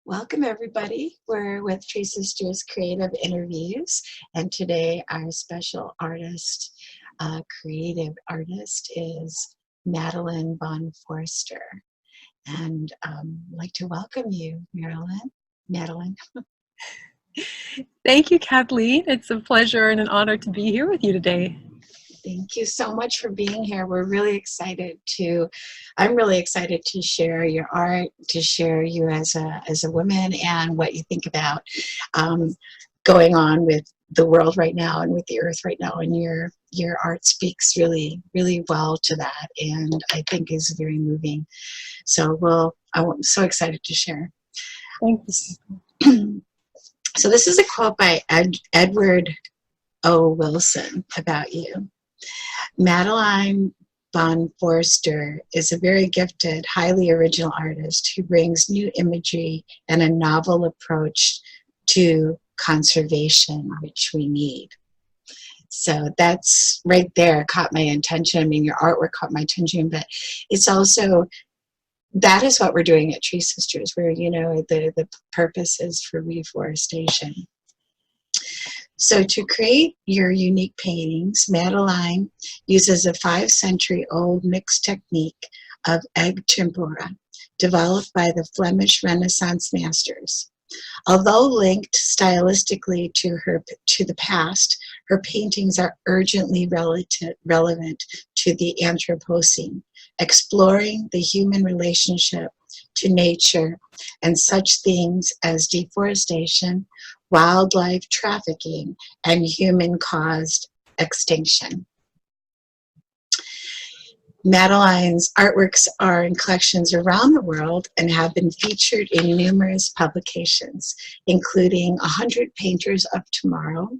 Welcome, everybody. We're with Treesisters Creative Interviews, and today our special artist, creative artist, is Madeline Von Foerster. And I'd like to welcome you, Madeline. Thank you, Kathleen. It's a pleasure and an honor to be here with you today. Thank you so much for being here. I'm really excited to share your art, to share you as a woman and what you think about going on with the world right now and with the earth right now. And your art speaks really, really well to that, and I think is very moving. So I'm so excited to share. Thank you. So this is a quote by Edward O. Wilson about you. Madeline Von Foerster is a very gifted, highly original artist who brings new imagery and a novel approach to conservation, which we need. So that's right there caught my attention. I mean, your artwork caught my attention, but it's also, that is what we're doing at Treesisters, where, the purpose is for reforestation. So to create your unique paintings, Madeline uses a 5-century-old mixed technique of egg tempera developed by the Flemish Renaissance Masters. Although linked stylistically to the past, her paintings are urgently relevant to the Anthropocene, exploring the human relationship to nature and such things as deforestation, wildlife trafficking, and human-caused extinction. Madeline's artworks are in collections around the world and have been featured in numerous publications, including 100 Painters of Tomorrow,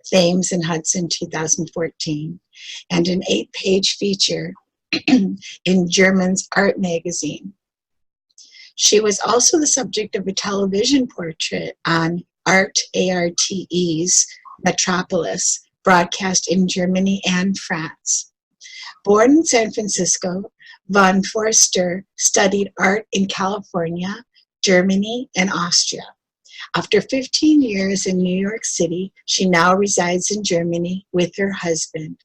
Thames and Hudson 2014, and an 8-page feature in German's ARTE magazine. She was also the subject of a television portrait on ARTE's Metropolis, broadcast in Germany and France. Born in San Francisco, Von Foerster studied art in California, Germany, and Austria. After 15 years in New York City, she now resides in Germany with her husband.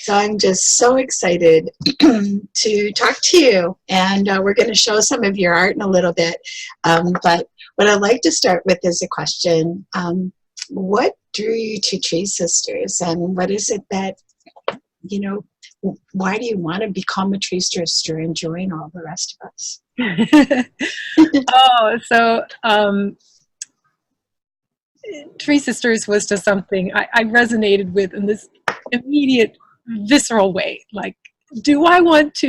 So I'm just so excited to talk to you, and we're going to show some of your art in a little bit. But what I'd like to start with is a question. What drew you to Treesisters, and what is it that, why do you want to become a Treesister and join all the rest of us? Treesisters was just something I resonated with in this immediate, visceral way. Like, do I want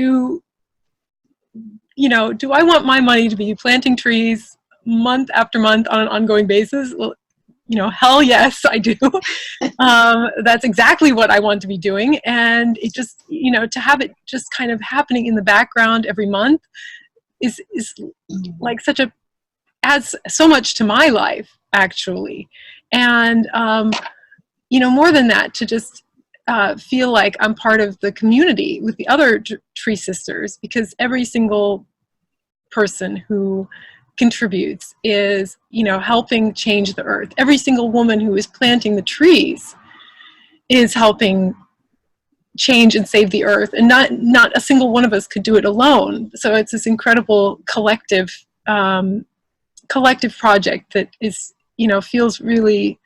my money to be planting trees month after month on an ongoing basis? Well, hell yes, I do. That's exactly what I want to be doing. And it just, to have it just kind of happening in the background every month is like adds so much to my life, actually. And, more than that, to just feel like I'm part of the community with the other Treesisters, because every single person who contributes is, helping change the earth. Every single woman who is planting the trees is helping change and save the earth, and not a single one of us could do it alone. So it's this incredible collective project that is, feels really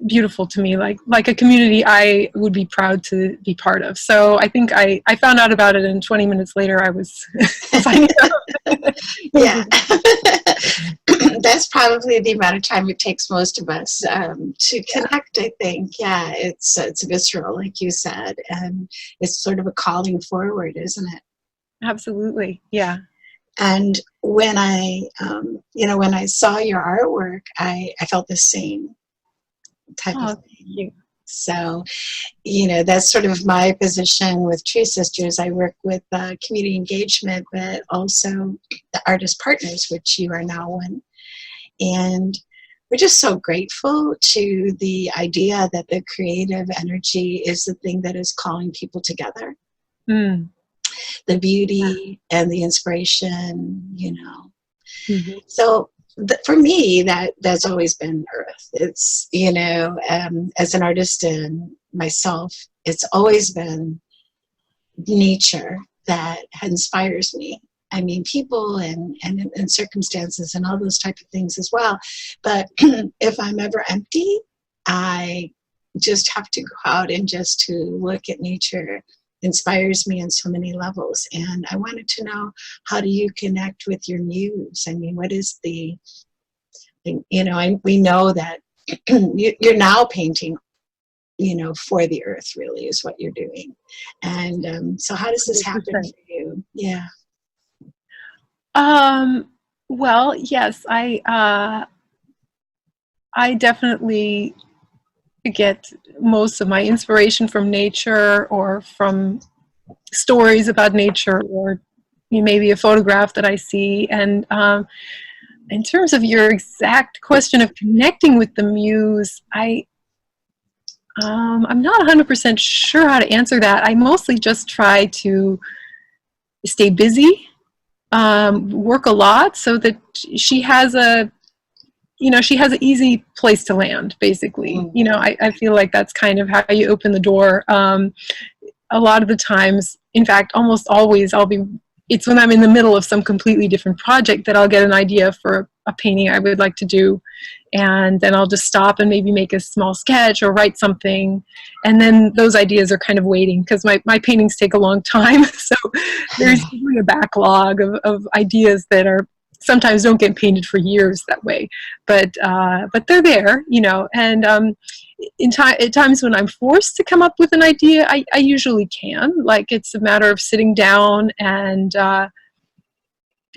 beautiful to me, like a community I would be proud to be part of. So I think I found out about it, and 20 minutes later I was signing up. Yeah. That's probably the amount of time it takes most of us to connect, I think. Yeah, it's visceral, like you said, and it's sort of a calling forward, isn't it? Absolutely, yeah. And when I saw your artwork, I felt the same type of thing. Thank you. So, that's sort of my position with Treesisters. I work with community engagement, but also the artist partners, which you are now one. And we're just so grateful to the idea that the creative energy is the thing that is calling people together. Mm. the beauty and the inspiration, Mhm. So for me, that's always been Earth. It's, as an artist and myself, it's always been nature that inspires me. I mean, people and circumstances and all those type of things as well. But if I'm ever empty, I just have to go out and just to look at nature. Inspires me on so many levels. And I wanted to know, how do you connect with your muse? I mean, what is we know that you're now painting, for the earth, really is what you're doing. And so how does this happen 100%. for you? Yeah. Well, yes, I definitely get most of my inspiration from nature or from stories about nature or maybe a photograph that I see. And in terms of your exact question of connecting with the muse, I'm not 100% sure how to answer that. I mostly just try to stay busy, work a lot so that she has she has an easy place to land, basically. I feel like that's kind of how you open the door. A lot of the times, in fact, almost always, it's when I'm in the middle of some completely different project that I'll get an idea for a painting I would like to do. And then I'll just stop and maybe make a small sketch or write something. And then those ideas are kind of waiting because my paintings take a long time. So there's usually a backlog of ideas that are sometimes don't get painted for years that way. But they're there, and at times when I'm forced to come up with an idea, I usually can. Like, it's a matter of sitting down and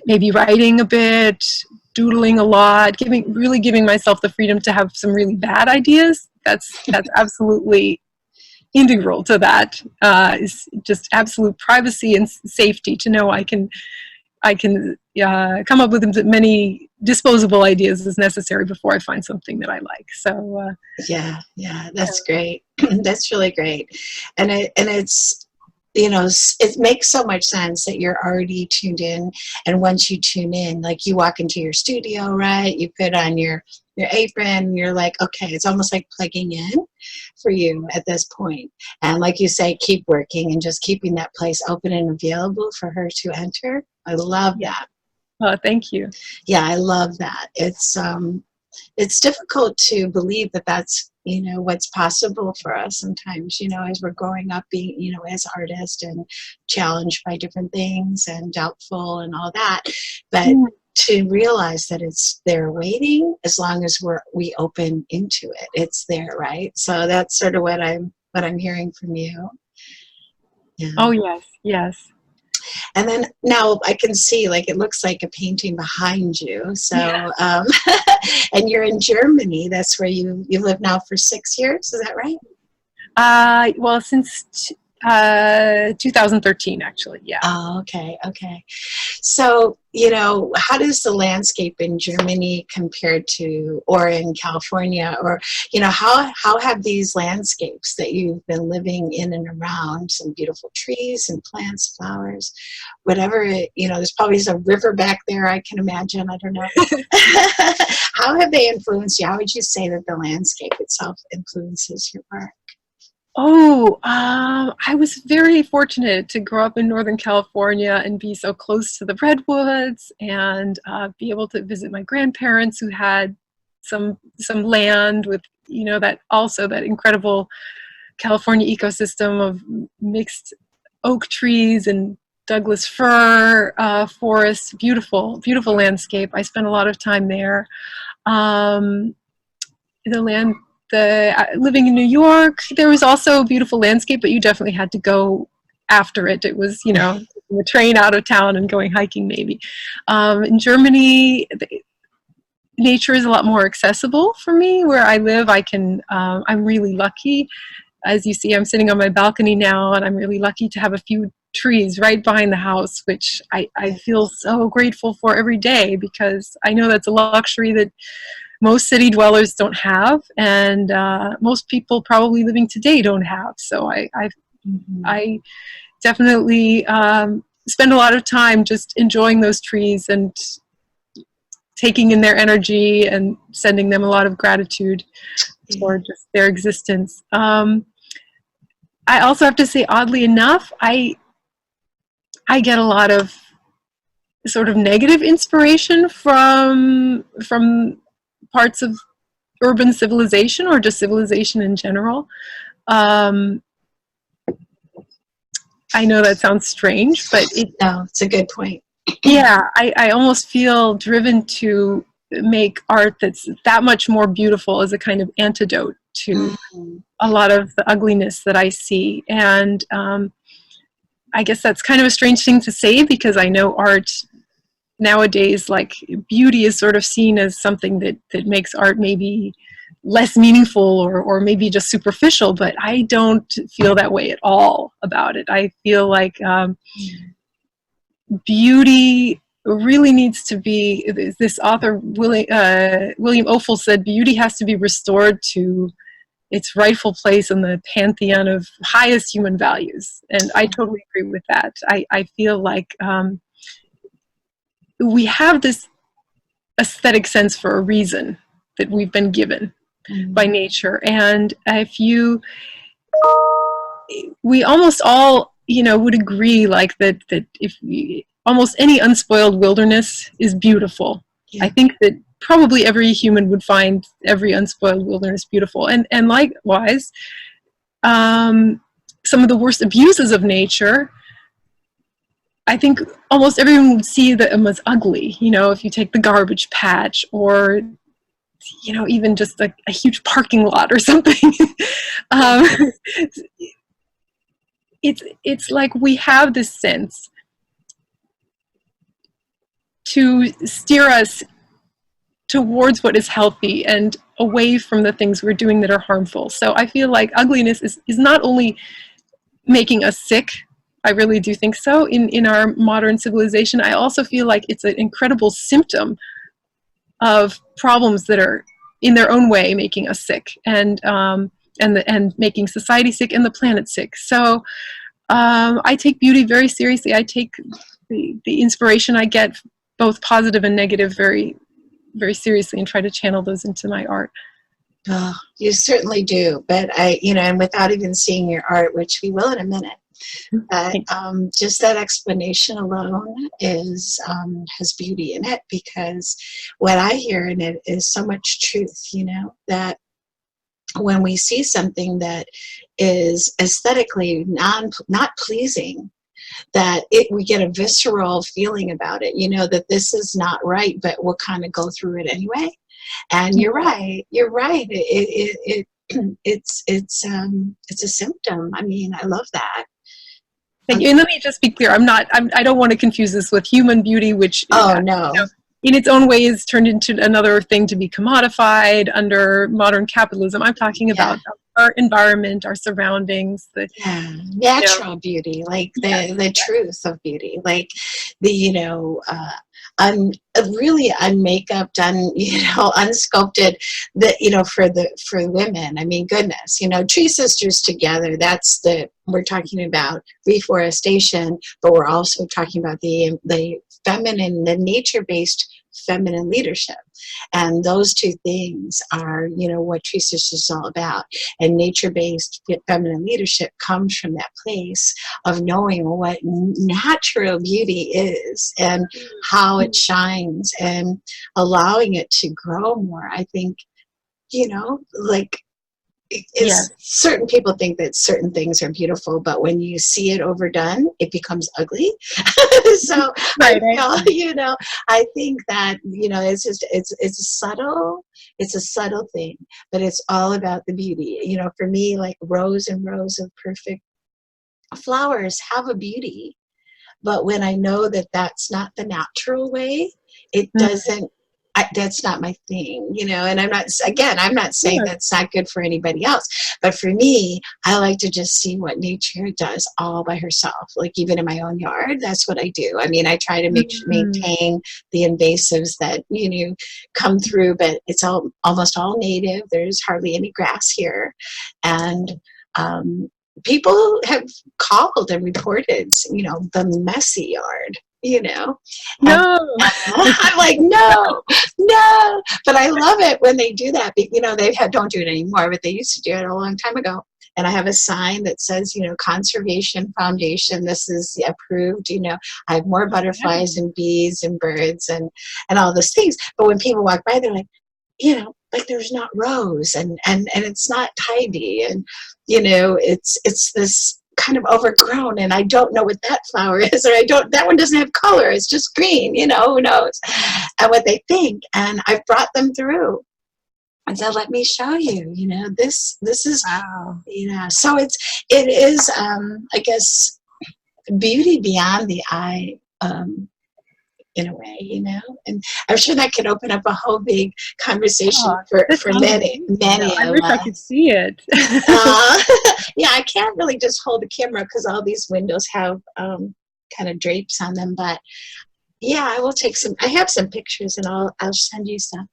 maybe writing a bit, doodling a lot, giving myself the freedom to have some really bad ideas. That's absolutely integral to that. Is just absolute privacy and safety to know I can come up with as many disposable ideas as necessary before I find something that I like. So yeah, that's great. That's really great. And it's, it makes so much sense that you're already tuned in. And once you tune in, like, you walk into your studio, right? You put on your apron, and you're like, okay, it's almost like plugging in for you at this point. And like you say, keep working and just keeping that place open and available for her to enter. I love that. Oh, thank you. Yeah, I love that. It's difficult to believe that that's, what's possible for us sometimes, as we're growing up, being, as artists and challenged by different things and doubtful and all that. But to realize that it's there waiting, as long as we open into it, it's there, right? So that's sort of what I'm hearing from you. Yeah. Oh, yes. And then now I can see, like, it looks like a painting behind you. So, Yeah. And you're in Germany. That's where you live now for 6 years. Is that right? Well, since 2013, actually. Yeah. Oh, okay. So, how does the landscape in Germany compare to, or in California, or, how have these landscapes that you've been living in and around, some beautiful trees and plants, flowers, whatever, there's probably a river back there, I can imagine, I don't know. How have they influenced you? How would you say that the landscape itself influences your work? Oh, I was very fortunate to grow up in Northern California and be so close to the redwoods and be able to visit my grandparents who had some land with, that incredible California ecosystem of mixed oak trees and Douglas fir forests. Beautiful landscape. I spent a lot of time there. Living in New York, there was also a beautiful landscape, but you definitely had to go after it. It was, a train out of town and going hiking maybe. In Germany, nature is a lot more accessible for me. Where I live, I'm really lucky. As you see, I'm sitting on my balcony now, and I'm really lucky to have a few trees right behind the house, which I feel so grateful for every day, because I know that's a luxury that most city dwellers don't have, and most people probably living today don't have. So I definitely spend a lot of time just enjoying those trees and taking in their energy and sending them a lot of gratitude for just their existence. I also have to say, oddly enough, I get a lot of sort of negative inspiration from parts of urban civilization or just civilization in general. I know that sounds strange, but no, it's a good point. Yeah, I almost feel driven to make art that's that much more beautiful as a kind of antidote to a lot of the ugliness that I see. And I guess that's kind of a strange thing to say, because I know art nowadays, like, beauty is sort of seen as something that makes art maybe less meaningful or maybe just superficial, but I don't feel that way at all about it. I feel like beauty really needs to be, this author William Ophel said, beauty has to be restored to its rightful place in the pantheon of highest human values. And I totally agree with that. I feel like we have this aesthetic sense for a reason that we've been given by nature. And we almost all, would agree, like, that if almost any unspoiled wilderness is beautiful. Yeah. I think that probably every human would find every unspoiled wilderness beautiful. And likewise, some of the worst abuses of nature, I think almost everyone would see them as ugly. If you take the garbage patch, or even just a huge parking lot or something. It's like we have this sense to steer us towards what is healthy and away from the things we're doing that are harmful. So I feel like ugliness is not only making us sick. I really do think so in our modern civilization. I also feel like it's an incredible symptom of problems that are in their own way making us sick, and making society sick and the planet sick. So I take beauty very seriously. I take the inspiration I get, both positive and negative, very, very seriously, and try to channel those into my art. Oh, you certainly do. But and without even seeing your art, which we will in a minute, but just that explanation alone has beauty in it, because what I hear in it is so much truth, that when we see something that is aesthetically not pleasing, that we get a visceral feeling about it, that this is not right, but we'll kind of go through it anyway. And you're right. It's a symptom. I mean, I love that. Thank you. And let me just be clear. I don't want to confuse this with human beauty, which no. In its own way is turned into another thing to be commodified under modern capitalism. I'm talking about our environment, our surroundings, natural beauty, like the truth of beauty, like the really unmakeup, unsculpted, for women. I mean, goodness, Treesisters together. We're talking about reforestation, but we're also talking about the feminine, the nature-based feminine leadership. And those two things are, what Treesisters is all about. And nature-based feminine leadership comes from that place of knowing what natural beauty is and how it shines, and allowing it to grow more. I think, certain people think that certain things are beautiful, but when you see it overdone, it becomes ugly. So right. I think that, it's a subtle thing, but it's all about the beauty. For me, like rows and rows of perfect flowers have a beauty, but when I know that that's not the natural way, it doesn't. That's not my thing, and I'm not saying that's not good for anybody else, but for me, I like to just see what nature does all by herself. Like, even in my own yard, that's what I do. I mean, I try to maintain the invasives that, come through, but it's almost all native. There's hardly any grass here. And, people have called and reported, you know, the messy yard, you know. And No. I'm like, no, no. But I love it when they do that. You know, don't do it anymore, but they used to do it a long time ago. And I have a sign that says, you know, Conservation Foundation, this is approved, you know. I have more butterflies and bees and birds and all those things. But when people walk by, they're like, you know, like there's not rows and it's not tidy, and you know, it's this kind of overgrown, and I don't know what that flower is, or that one doesn't have color, it's just green, you know, who knows, and what they think. And I've brought them through and said, let me show you, you know, this is, Wow. you know, so it is, I guess, beauty beyond the eye, in a way, you know, and I'm sure that could open up a whole big conversation for many I of wish I us. could see it. Yeah, I can't really just hold a camera because all these windows have kind of drapes on them, but yeah, I will take some. I have some pictures, and I'll send you some.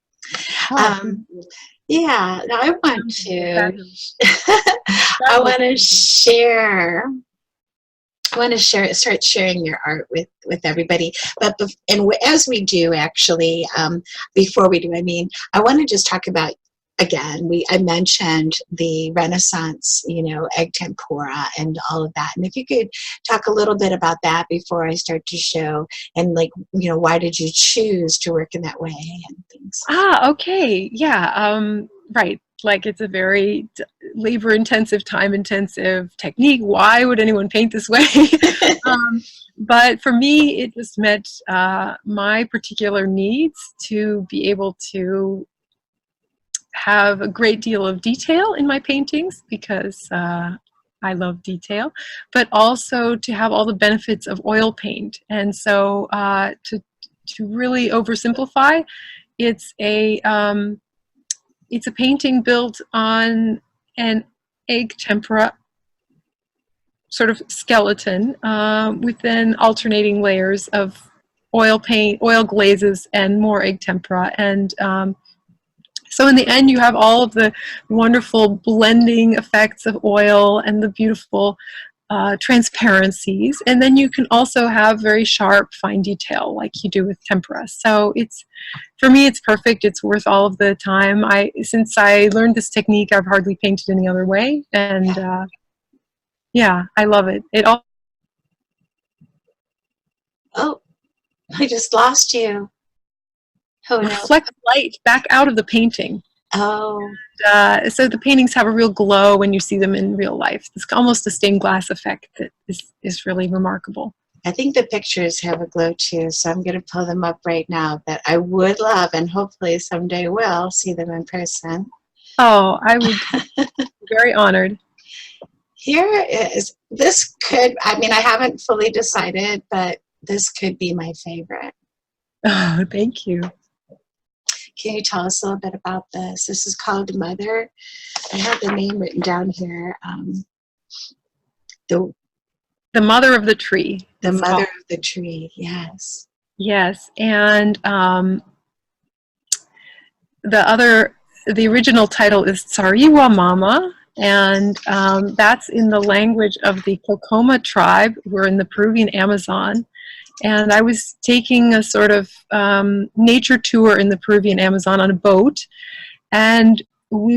Yeah, now I want to. I want to share. I want to start sharing your art with everybody. But as we do, actually, before we do, I mean, I want to just talk about, again, I mentioned the Renaissance, you know, egg tempera and all of that. And if you could talk a little bit about that before I start to show, and like, you know, why did you choose to work in that way and things? Okay. Yeah. Right. Like, it's a very labor-intensive, time-intensive technique. Why would anyone paint this way? But for me, it just met my particular needs to be able to have a great deal of detail in my paintings, because I love detail, but also to have all the benefits of oil paint. And so to really oversimplify, it's a painting built on an egg tempera sort of skeleton with then alternating layers of oil paint, oil glazes, and more egg tempera. And so in the end, you have all of the wonderful blending effects of oil and the beautiful transparencies. And then you can also have very sharp, fine detail like you do with tempera. So for me, it's perfect. It's worth all of the time. Since I learned this technique, I've hardly painted any other way. And yeah, I love it. Oh, I just lost you. Oh, no. Reflects light back out of the painting. Oh. So the paintings have a real glow when you see them in real life. It's almost a stained glass effect that is really remarkable. I think the pictures have a glow too, so I'm going to pull them up right now. But I would love, and hopefully someday will, see them in person. Oh, I would be very honored. Here is, I mean, I haven't fully decided, but this could be my favorite. Oh, thank you. Can you tell us a little bit about this? This is called Mother. I have the name written down here. The Mother of the tree. The Mother of the Tree, yes. Yes, and the original title is Tsariwa Mama, and that's in the language of the Kokoma tribe, who are in the Peruvian Amazon. And I was taking a sort of nature tour in the Peruvian Amazon on a boat, and we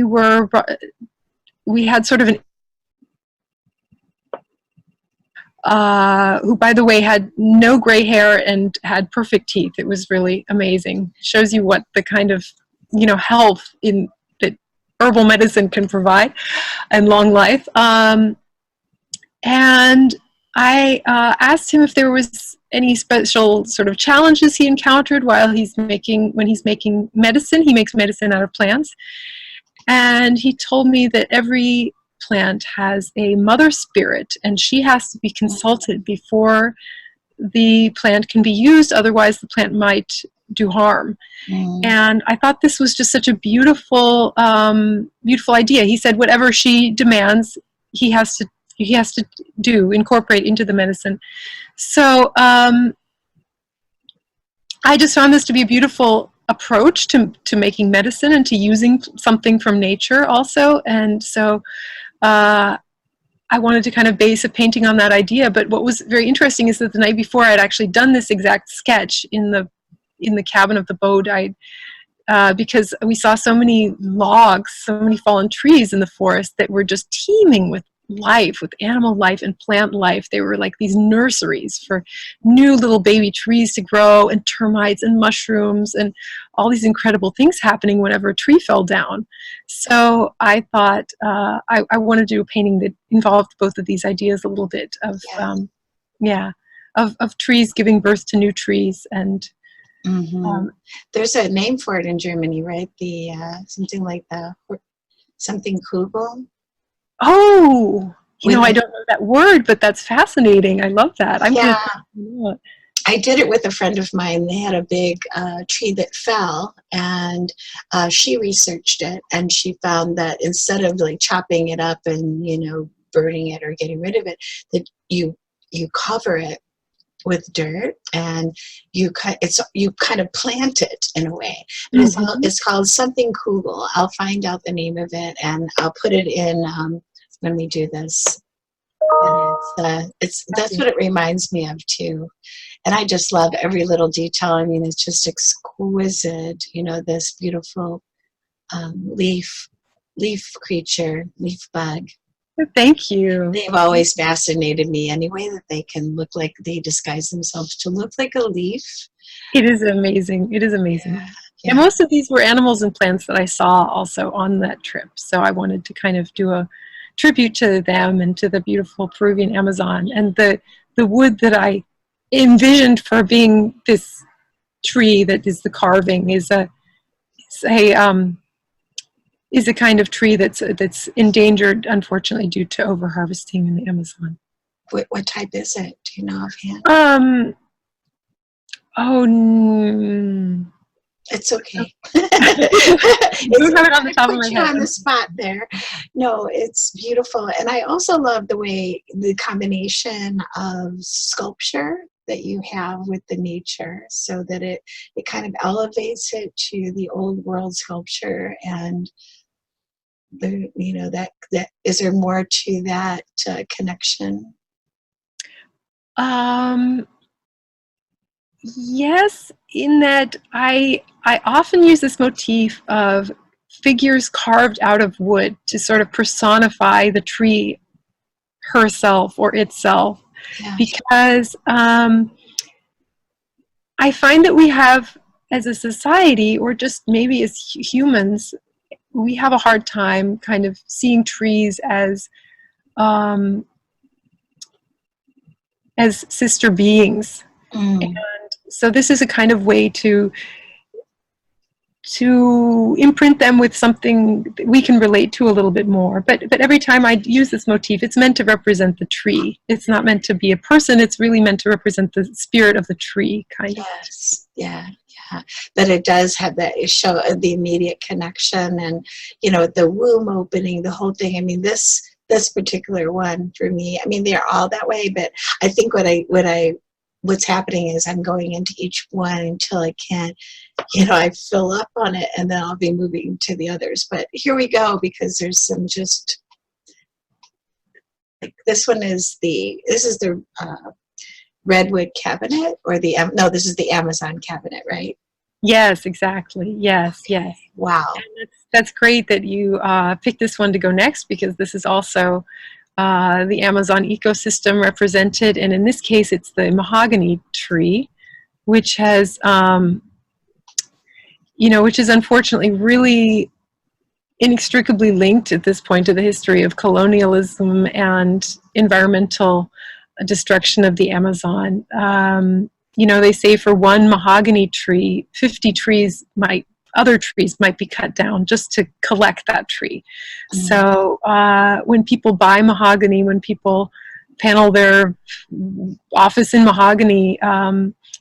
had sort of an who, by the way, had no gray hair and had perfect teeth. It was really amazing. It shows you what the kind of, you know, health that herbal medicine can provide and long life. And I asked him if there was any special sort of challenges he encountered when he's making medicine. He makes medicine out of plants. And he told me that every plant has a mother spirit, and she has to be consulted before the plant can be used, otherwise the plant might do harm. And I thought this was just such a beautiful beautiful idea. He said whatever she demands, he has to incorporate into the medicine. So I just found this to be a beautiful approach to making medicine and to using something from nature also. And so I wanted to kind of base a painting on that idea. But what was very interesting is that the night before I had actually done this exact sketch in the cabin of the boat. Because we saw so many logs, so many fallen trees in the forest that were just teeming with life, with animal life and plant life. They were like these nurseries for new little baby trees to grow, and termites and mushrooms and all these incredible things happening whenever a tree fell down. So I thought I wanted to do a painting that involved both of these ideas a little bit of, of trees giving birth to new trees. And there's a name for it in Germany, right? The something like something Kugel. Oh, I don't know that word, but that's fascinating. I love that. I did it with a friend of mine. They had a big tree that fell, and she researched it, and she found that instead of like chopping it up and burning it or getting rid of it, that you cover it with dirt, and you kind of plant it in a way. It's called something Kugel. I'll find out the name of it, and I'll put it in when we do this. And that's what it reminds me of too. And I just love every little detail. I mean, it's just exquisite. This beautiful leaf creature, leaf bug. Thank you. They've always fascinated me. Any way that they can look like they disguise themselves to look like a leaf. It is amazing. It is amazing. Yeah. And most of these were animals and plants that I saw also on that trip. So I wanted to kind of do a tribute to them and to the beautiful Peruvian Amazon. And the wood that I envisioned for being this tree that is the carving is a kind of tree that's endangered, unfortunately, due to overharvesting in the Amazon. What type is it? Do you know offhand? It's okay. You don't have it on the top of my head. On the spot there. No, it's beautiful. And I also love the combination of sculpture that you have with the nature, so that it kind of elevates it to the old world sculpture. And that is there more to that connection? Yes, in that I often use this motif of figures carved out of wood to sort of personify the tree herself or itself, because I find that we have, as a society, or just maybe as humans, we have a hard time kind of seeing trees as sister beings. And so this is a kind of way to imprint them with something that we can relate to a little bit more. But every time I use this motif, it's meant to represent the tree. It's not meant to be a person. It's really meant to represent the spirit of the tree, kind of. Yes, yeah. But it does have that show the immediate connection, and the womb opening, the whole thing. I mean, this particular one for me, I mean, they're all that way, but I think what's happening is I'm going into each one until I can't, I fill up on it, and then I'll be moving to the others. But here we go, because there's some just like this is the redwood cabinet, or this is the Amazon cabinet, right? Yes, exactly. Yes. Wow. And that's great that you picked this one to go next, because this is also the Amazon ecosystem represented, and in this case it's the mahogany tree, which has which is unfortunately really inextricably linked at this point to the history of colonialism and environmental destruction of the Amazon. They say for one mahogany tree, 50 other trees might be cut down just to collect that tree. So when people buy mahogany, when people panel their office in mahogany,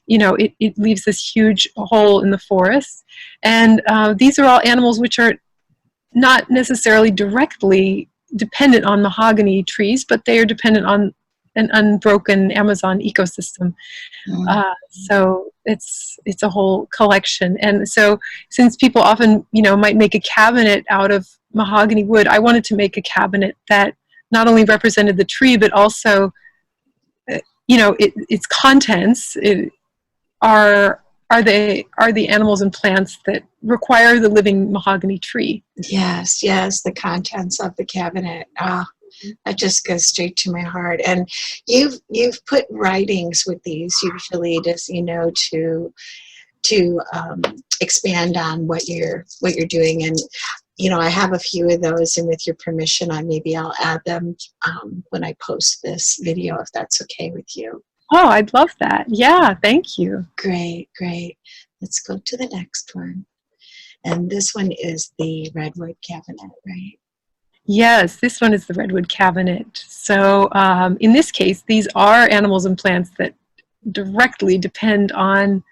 it leaves this huge hole in the forest. And these are all animals which are not necessarily directly dependent on mahogany trees, but they are dependent on an unbroken Amazon ecosystem. So it's a whole collection. And so since people often, might make a cabinet out of mahogany wood, I wanted to make a cabinet that not only represented the tree, but also, its contents are the animals and plants that require the living mahogany tree. Yes, yes, the contents of the cabinet. That just goes straight to my heart. And you've put writings with these usually, just to expand on what you're doing. And I have a few of those, and with your permission, I'll add them when I post this video, if that's okay with you. Oh, I'd love that. Yeah, thank you. Great, great. Let's go to the next one. And this one is the redwood cabinet, right? Yes, this one is the redwood cabinet. So in this case, these are animals and plants that directly depend on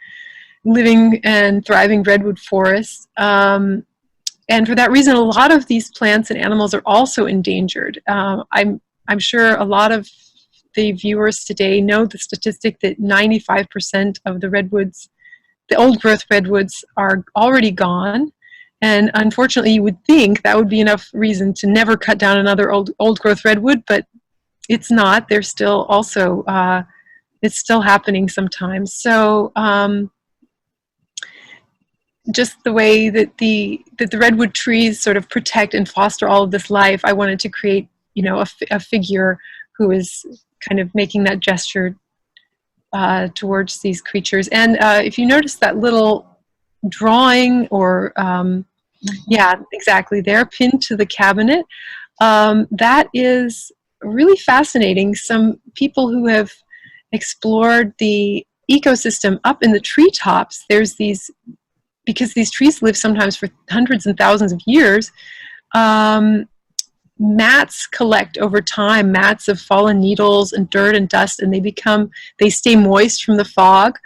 living and thriving redwood forests. And for that reason, a lot of these plants and animals are also endangered. I'm sure a lot of the viewers today know the statistic that 95% of the redwoods, the old growth redwoods, are already gone. And unfortunately, you would think that would be enough reason to never cut down another old growth redwood, but it's not. They're still also, it's still happening sometimes. So just the way that the redwood trees sort of protect and foster all of this life, I wanted to create, a figure who is kind of making that gesture towards these creatures. And if you notice that little drawing, or yeah, exactly, they're pinned to the cabinet. That is really fascinating. Some people who have explored the ecosystem up in the treetops, there's these, because these trees live sometimes for hundreds and thousands of years, mats collect over time, mats of fallen needles and dirt and dust, and they stay moist from the fog.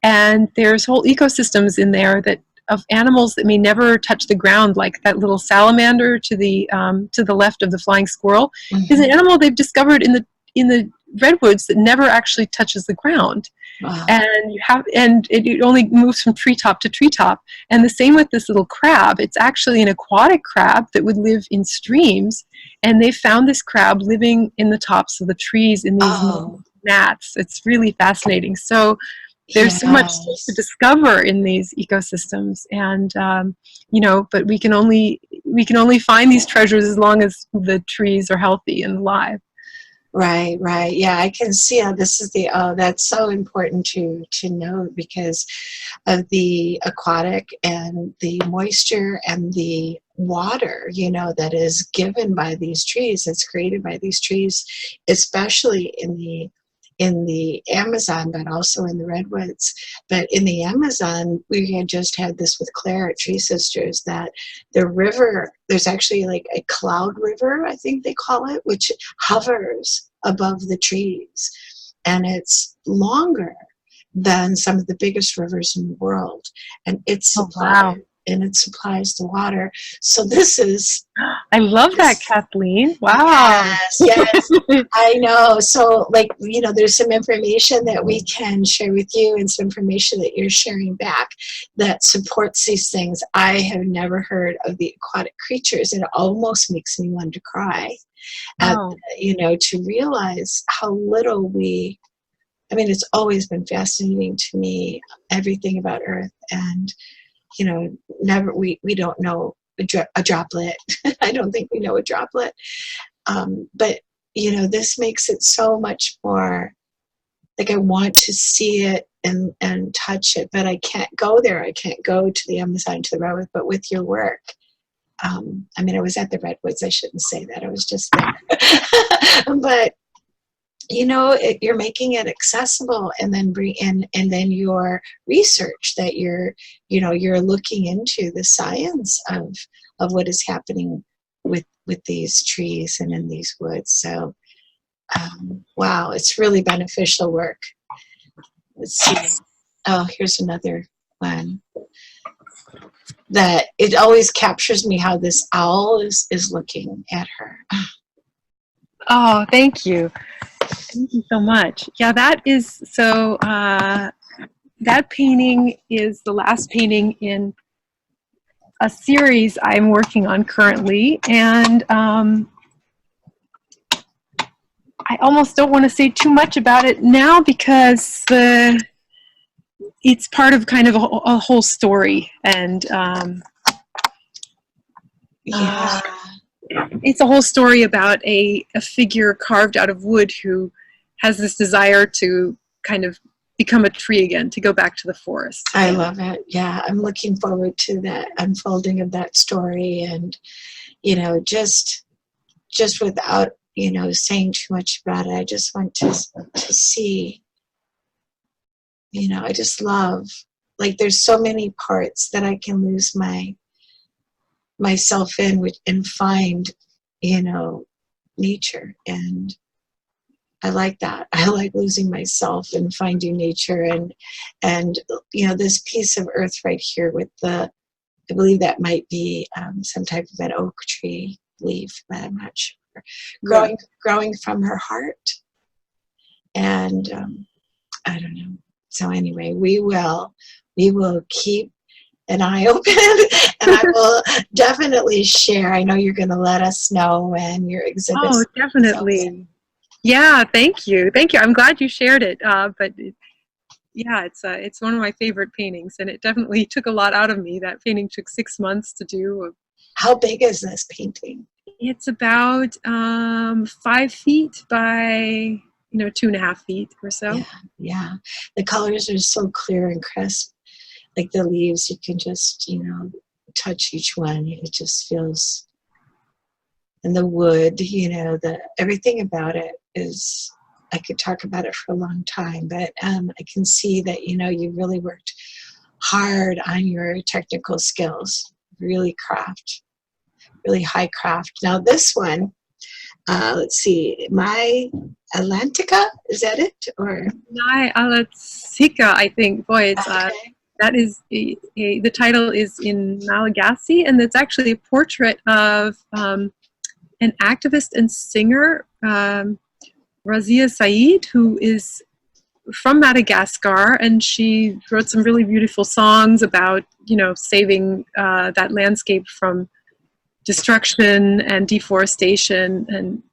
And there's whole ecosystems in there of animals that may never touch the ground, like that little salamander to the left of the flying squirrel, is an animal they've discovered in the redwoods that never actually touches the ground. Wow. And it only moves from treetop to treetop. And the same with this little crab. It's actually an aquatic crab that would live in streams, and they found this crab living in the tops of the trees in these mats. It's really fascinating. So there's so much to discover in these ecosystems, and but we can only find these treasures as long as the trees are healthy and alive. Right, right. Yeah, I can see how this is that's so important to note, because of the aquatic and the moisture and the water, that is given by these trees, it's created by these trees, especially in the Amazon, but also in the redwoods. But in the Amazon, we had just had this with Claire at Treesisters, that the river, there's actually like a cloud river, I think they call it, which hovers above the trees. And it's longer than some of the biggest rivers in the world. And it supplies the water. So this is... I love that, Kathleen. Wow. Yes, I know. So, there's some information that we can share with you, and some information that you're sharing back that supports these things. I have never heard of the aquatic creatures, and it almost makes me want to cry. To realize how little it's always been fascinating to me, everything about Earth, and never we don't know a droplet. I don't think we know a droplet. But this makes it so much more like I want to see it and touch it, but I can't go there. I can't go to the Amazon, to the redwood. But with your work, I was at the redwoods. I shouldn't say that. I was just there. But you're making it accessible, and then and then your research that you're looking into the science of what is happening with these trees and in these woods. So wow, it's really beneficial work. Let's see. Oh, here's another one that it always captures me, how this owl is looking at her. Oh, thank you. Thank you so much. Yeah, that is so. That painting is the last painting in a series I'm working on currently, and I almost don't want to say too much about it now because it's part of kind of a whole story, and Yeah. it's a whole story about a figure carved out of wood who has this desire to kind of become a tree again, to go back to the forest. I love it. Yeah, I'm looking forward to that unfolding of that story, and just without saying too much about it, I just want to see. I just love, like, there's so many parts that I can lose myself in and find nature, and I like that. I like losing myself and finding nature, and this piece of earth right here with I believe that might be some type of an oak tree leaf, but I'm not sure. Growing from her heart, and I don't know. So anyway, we will keep an eye open, and I will definitely share. I know you're going to let us know when your exhibit. Oh, definitely. Yeah, thank you. I'm glad you shared it. It's one of my favorite paintings, and it definitely took a lot out of me. That painting took 6 months to do. How big is this painting? It's about 5 feet by 2.5 feet or so. Yeah. The colors are so clear and crisp. Like the leaves, you can just touch each one. It just feels. And the wood, everything about it is, I could talk about it for a long time, but I can see that, you really worked hard on your technical skills, really high craft. Now this one, let's see, My Atlantica, is that it? Or My Atlantica, I think. Boy, it's okay. That is the title is in Malagasy, and it's actually a portrait of an activist and singer, Razia Said, who is from Madagascar, and she wrote some really beautiful songs about saving that landscape from destruction and deforestation and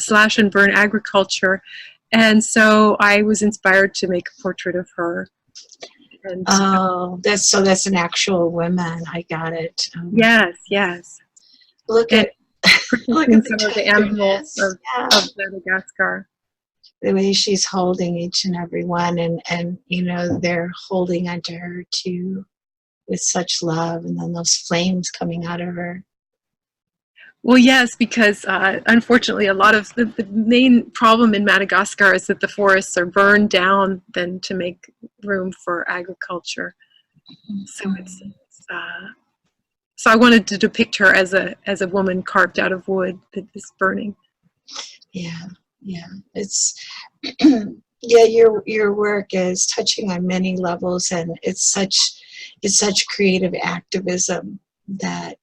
slash and burn agriculture. And so I was inspired to make a portrait of her. And, that's an actual woman. I got it. Yes. Look at some of the animals of Madagascar. The way she's holding each and every one, and they're holding onto her too with such love, and then those flames coming out of her. Well, yes, because unfortunately a lot of the main problem in Madagascar is that the forests are burned down then to make room for agriculture. So so I wanted to depict her as a woman carved out of wood that is burning. Yeah. It's your work is touching on many levels, and it's such creative activism that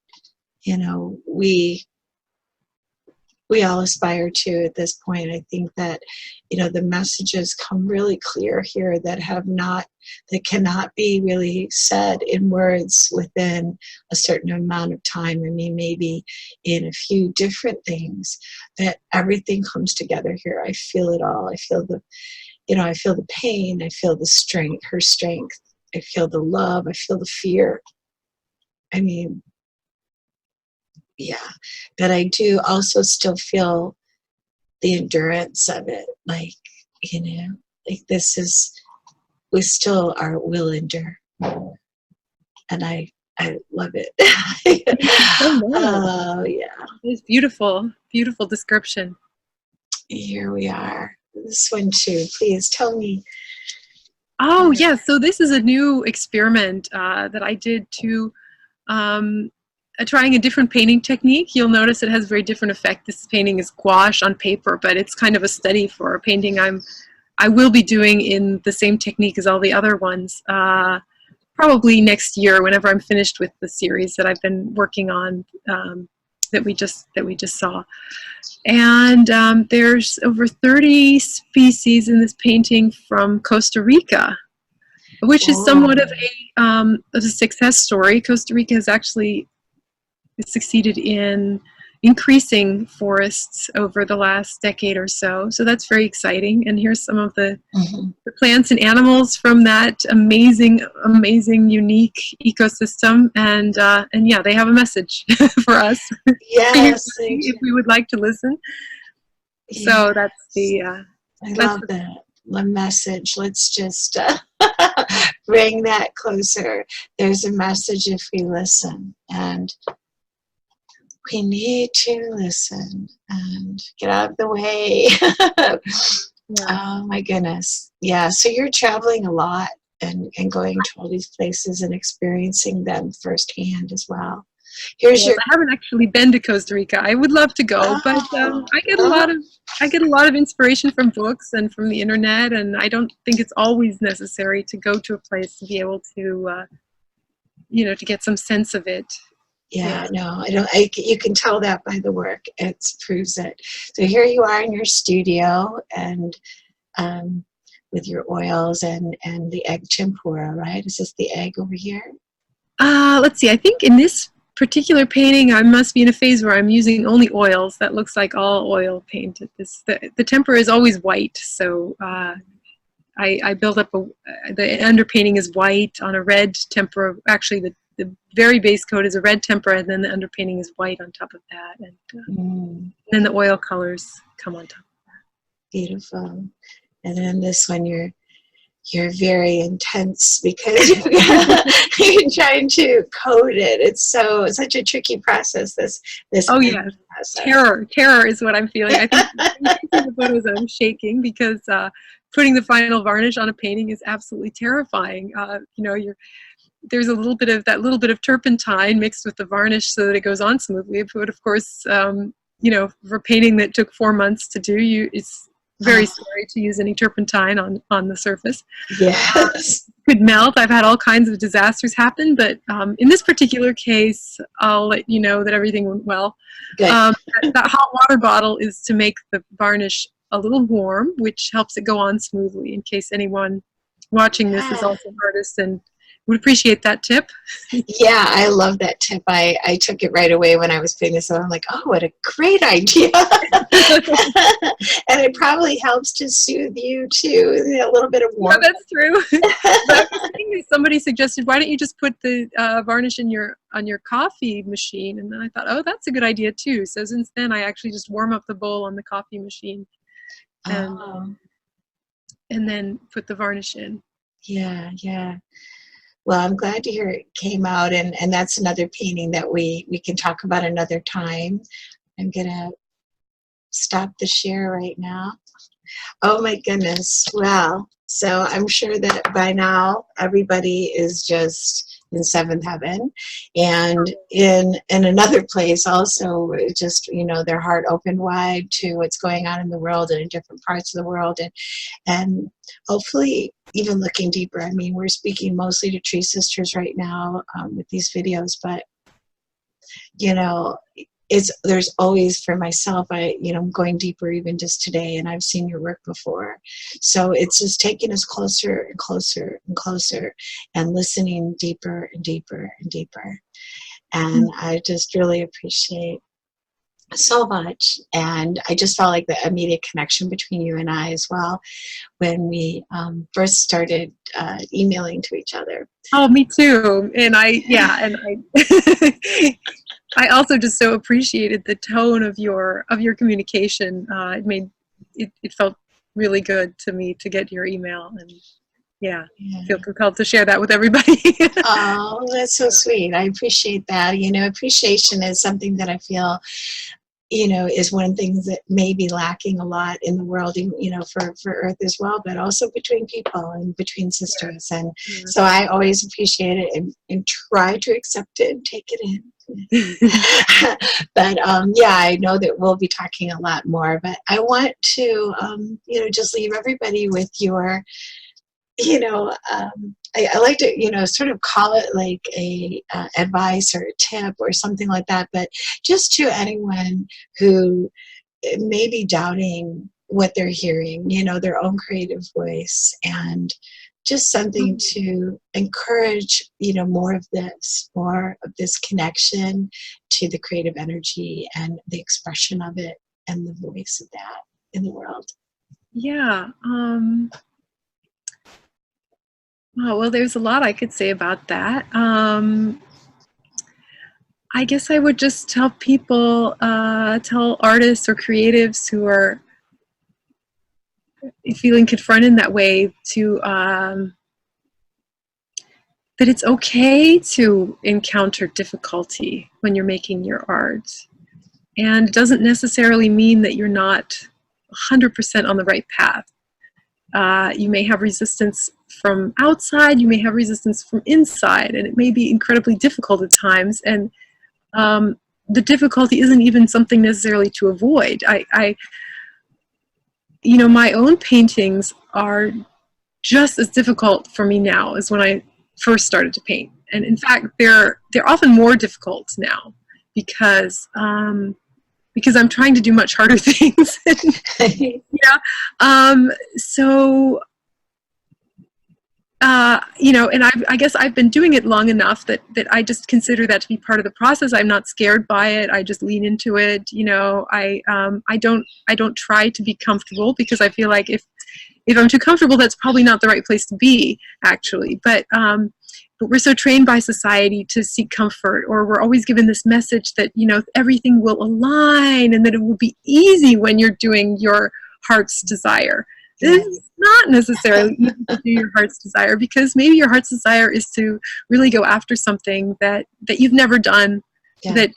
we all aspire to at this point. I think that the messages come really clear here that cannot be really said in words within a certain amount of time. I mean, maybe in a few different things, that everything comes together here. I feel it all. I feel I feel the pain. I feel the strength, her strength. I feel the love. I feel the fear. I mean, yeah, but I do also still feel the endurance of it. Like, this is, we'll endure. And I love it. Oh, yeah. It's beautiful description. Here we are. This one too. Please tell me. Oh, yeah. So this is a new experiment that I did to trying a different painting technique. You'll notice it has a very different effect. This painting is gouache on paper, but it's kind of a study for a painting I will be doing in the same technique as all the other ones. Probably next year, whenever I'm finished with the series that I've been working on, that we just saw. And there's over 30 species in this painting from Costa Rica, which is somewhat of a success story. Costa Rica has actually succeeded in increasing forests over the last decade or so. So that's very exciting. And here's some of the plants and animals from that amazing, unique ecosystem. And yeah, they have a message for us. Yes, if we would like to listen. yes. So that's the. I love that. The message. Let's just bring that closer. There's a message if we listen, and we need to listen and get out of the way. Oh my goodness. Yeah, so you're traveling a lot and going to all these places and experiencing them firsthand as well. Here's your. I haven't actually been to Costa Rica. I would love to go, but I get a lot of inspiration from books and from the internet, and I don't think it's always necessary to go to a place to be able to, to get some sense of it. Yeah, no, I don't. You can tell that by the work. It proves it. So here you are in your studio, and with your oils and the egg tempura, right? Is this the egg over here? Let's see. I think in this particular painting, I must be in a phase where I'm using only oils. That looks like all oil paint. The tempera is always white, so I build up the underpainting is white on a red tempera. Actually, the very base coat is a red tempera, and then the underpainting is white on top of that, and then the oil colors come on top of that. Beautiful. And then this one, you're very intense because you're trying to code it. It's such a tricky process. This yeah, process. Terror is what I'm feeling. I think the photos I'm shaking because putting the final varnish on a painting is absolutely terrifying. There's a little bit of turpentine mixed with the varnish so that it goes on smoothly. But of course, for painting that took 4 months to do, it's very scary to use any turpentine on the surface. Yes. Could melt. I've had all kinds of disasters happen, but in this particular case, I'll let you know that everything went well. That hot water bottle is to make the varnish a little warm, which helps it go on smoothly, in case anyone watching this is also an artist and would appreciate that tip. Yeah, I love that tip. I took it right away when I was putting this on. I'm like, oh, what a great idea. And it probably helps to soothe you too, a little bit of warmth. Yeah, that's true. Somebody suggested, why don't you just put the varnish on your coffee machine? And then I thought, oh, that's a good idea too. So since then, I actually just warm up the bowl on the coffee machine and then put the varnish in. Yeah, yeah. Well, I'm glad to hear it came out, and that's another painting that we can talk about another time. I'm going to stop the share right now. Oh my goodness. Well, so I'm sure that by now everybody is just in seventh heaven, and in another place also, just, their heart opened wide to what's going on in the world and in different parts of the world, and hopefully even looking deeper. I mean, we're speaking mostly to Treesisters right now with these videos, but there's always, for myself, I'm going deeper even just today, and I've seen your work before. So it's just taking us closer and closer and closer and listening deeper and deeper and deeper. And I just really appreciate so much. And I just felt like the immediate connection between you and I as well when we first started emailing to each other. Oh, me too. And I I also just so appreciated the tone of your communication. It felt really good to me to get your email, and feel compelled to share that with everybody. Oh, that's so sweet. I appreciate that. Appreciation is something that I feel, is one of the things that may be lacking a lot in the world, for Earth as well, but also between people and between sisters. And so I always appreciate it and try to accept it and take it in. But I know that we'll be talking a lot more, but I want to just leave everybody with your I like to sort of call it like a advice or a tip or something like that, but just to anyone who may be doubting what they're hearing, their own creative voice, and just something to encourage, more of this connection to the creative energy and the expression of it and the voice of that in the world. Yeah. Well, there's a lot I could say about that. I guess I would just tell people, tell artists or creatives who are feeling confronted in that way to that it's okay to encounter difficulty when you're making your art. And it doesn't necessarily mean that you're not 100% on the right path. You may have resistance from outside, you may have resistance from inside, and it may be incredibly difficult at times. And the difficulty isn't even something necessarily to avoid. My own paintings are just as difficult for me now as when I first started to paint. And in fact, they're often more difficult now because I'm trying to do much harder things. And I guess I've been doing it long enough that I just consider that to be part of the process. I'm not scared by it. I just lean into it. I don't try to be comfortable, because I feel like if I'm too comfortable, that's probably not the right place to be, actually. But we're so trained by society to seek comfort, or we're always given this message that, everything will align and that it will be easy when you're doing your heart's desire. It's not necessarily easy to do your heart's desire, because maybe your heart's desire is to really go after something that you've never done, that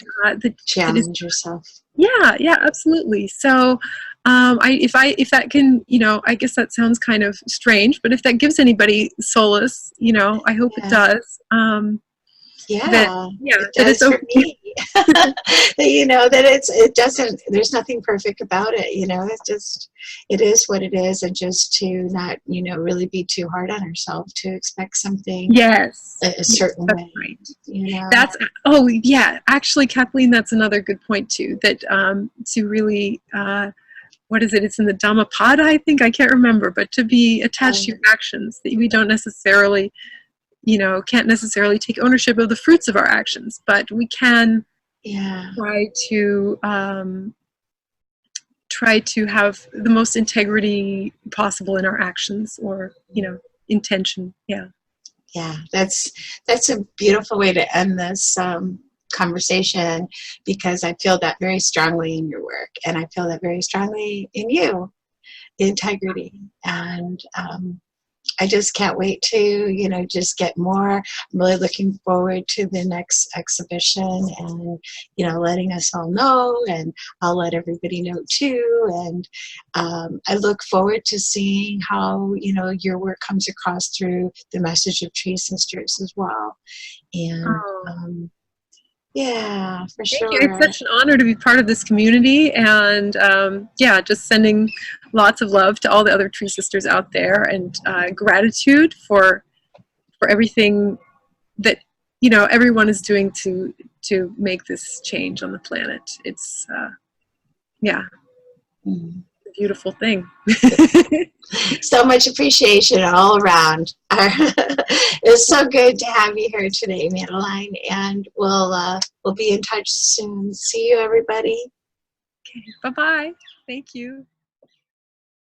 challenge yourself. Yeah, absolutely. So if that can, I guess that sounds kind of strange, but if that gives anybody solace, I hope it does. It does for me. That there's nothing perfect about it. It is what it is, and just to not, really be too hard on ourselves to expect something. Yes. A certain way. Right. Actually, Kathleen, that's another good point too, that to really, what is it? It's in the Dhammapada, I think. I can't remember, but to be attached to your actions, that we don't necessarily, can't necessarily take ownership of the fruits of our actions, but we can try to have the most integrity possible in our actions, or, intention. Yeah, that's a beautiful way to end this conversation, because I feel that very strongly in your work, and I feel that very strongly in you, the integrity. And I just can't wait to, just get more. I'm really looking forward to the next exhibition, and, letting us all know, and I'll let everybody know too. And I look forward to seeing how, your work comes across through the message of Treesisters as well. And for sure. Thank you. It's such an honor to be part of this community, and just sending lots of love to all the other Treesisters out there, and gratitude for everything that everyone is doing to make this change on the planet. It's a beautiful thing. So much appreciation all around. It's so good to have you here today, Madeline, and we'll be in touch soon. See you, everybody. Okay, bye-bye. Thank you.